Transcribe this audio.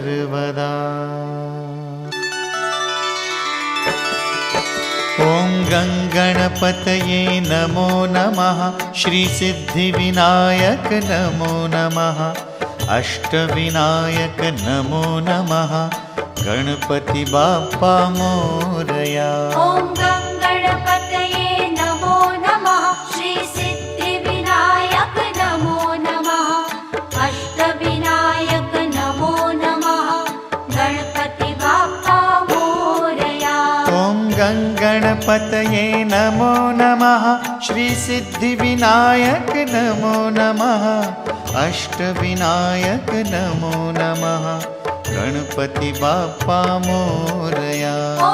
सर्वदा। ॐ गङ्गणपतये नमो नमः। श्रीसिद्धिविनायक नमो नमः। अष्टविनायक नमो नमः। गणपति बाप्पा मोरया। ॐ गणपतये नमो नमः। श्रीसिद्धिविनायक नमो नमः। अष्टविनायक नमो नमः। गणपति बाप्पा मोरया। ॐ गणपतये नमो नमः। श्रीसिद्धिविनायक नमो नमः। अष्टविनायक नमो नमः। गणपति बाप्पा मोरया। ॐ